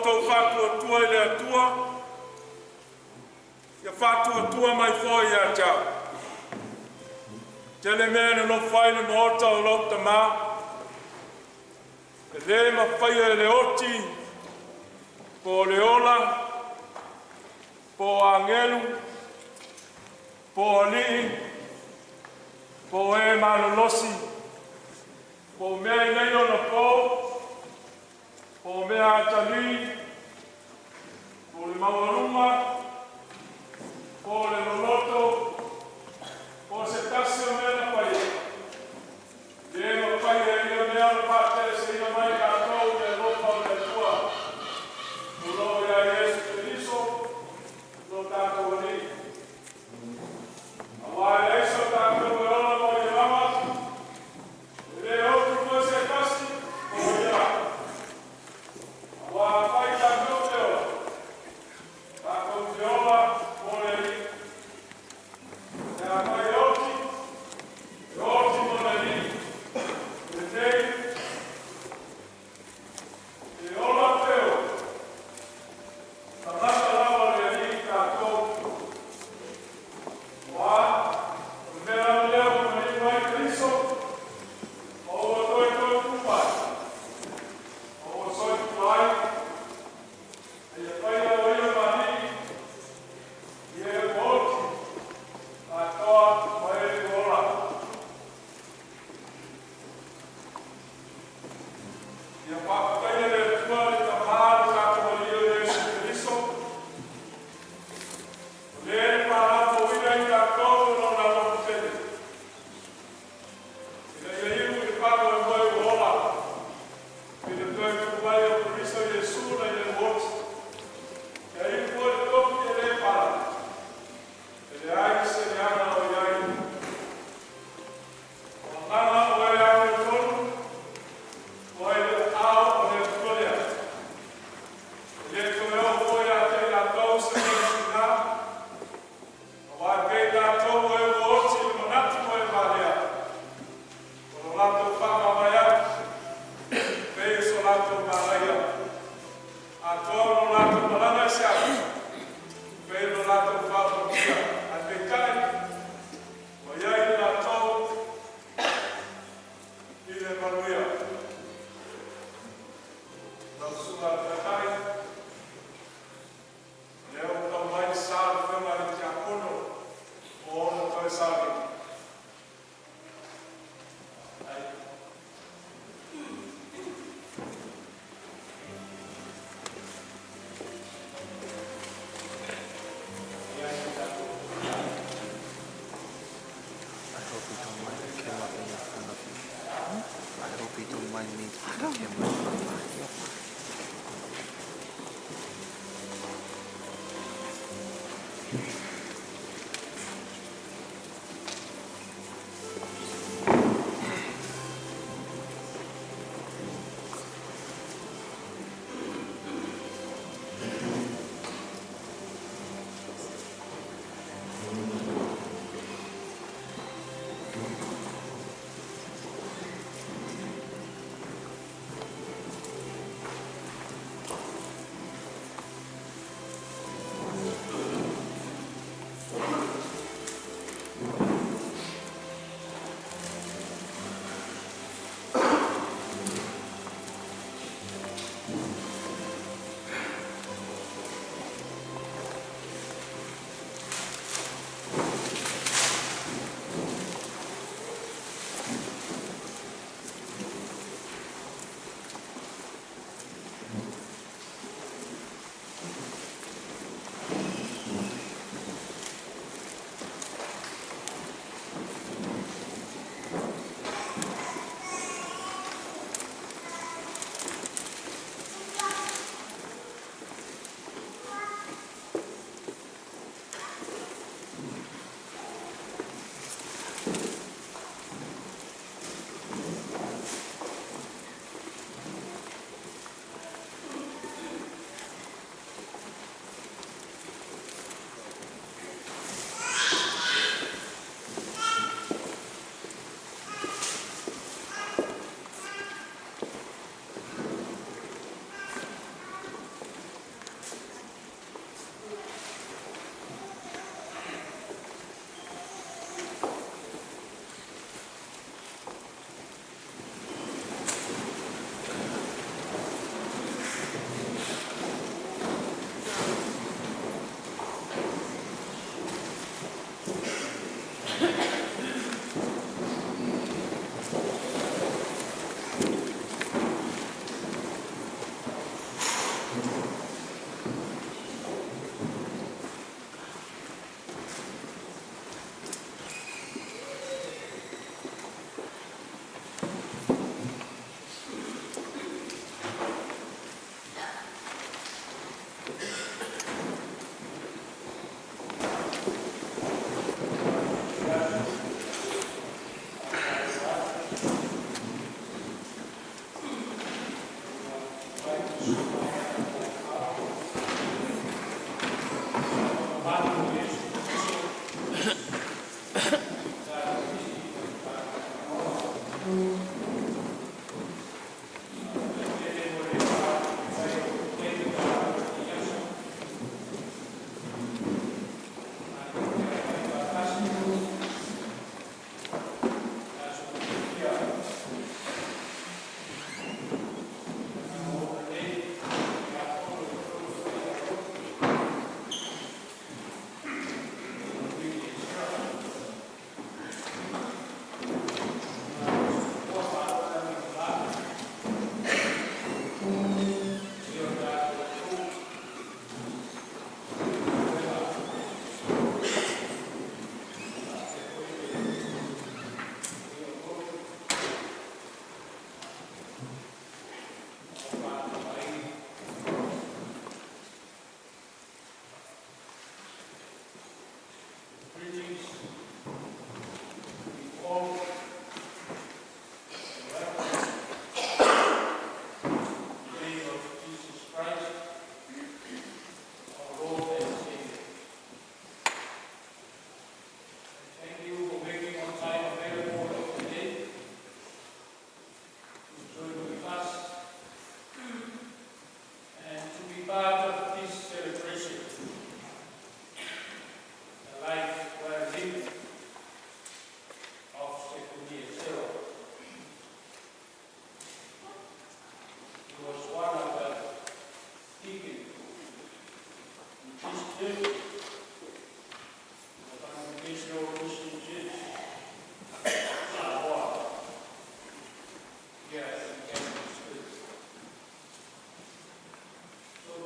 tau whātua tua i le atua. Ia whātua tua mai fōi ia tau. Tele mea no whaile no ota o lauta mā. E le ma whaia e le oti. Po le ola. Po angelu. Po ali. Po e malolosi. Po mea i nei o na po. Po mea atali. Po le mawaruma. Po le loloto. Po se tasi o mea na whaia. Le ma whaia i o mea na pātere se ina mai kātou me lopa o le tua. Ulo ia Yesu Keriso. Lo tātou ani. Awa e eiso tātou e ona mo i lama. Le otu po se tasi. O ia. Awa whai tātou te ola. Tātou te ola. O le ni. Te a mai oti. E oti mo le ni. Te tei. Te ola teo. Tarata lawa le ni tātou. Wa. Mera leo mo ni mai Kristo. O toi toi kupai. O soi kupai. E pai o ia mani. Ie oti. A toa mai ola. Ia whakaia le tua le tamaru kātua li o Yesu Keriso. Le pārapo ina i tātou no na lopu tele. Ina ia iu i pāko e moe o ola. Ina toi kupai o Keriso Yesu na i le oti. Ia iu kua le toki e le para. E le ai se le ana o iai. O ngana o e au e tonu. O e le au o le tukolea. E le koe o koe a te la tau se le sina. O a kei la tau o e o oti o manatu o e valea. O lo lato whama mai atu. Pei so lato malaia. A toa lo lato malana se atu. Pei lo lato whama kia. A te kai. O iai la tau. I le manuia. Nau sura te kai. Leo tau mai sāru whenga i te akono. O ono toi sāru. Ai. Ia i te akono. I hope you don't mind it came up in front of you. I hope you don't mind me to came up in front of you.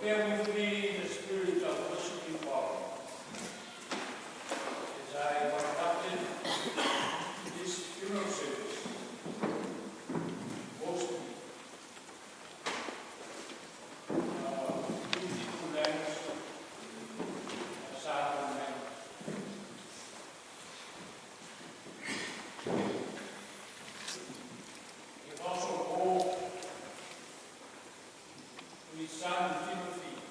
Prepare with me the spirit of worshiping God. As I conducted this funeral service, mostly beautiful lands, Southern land. He also called to his son Timothy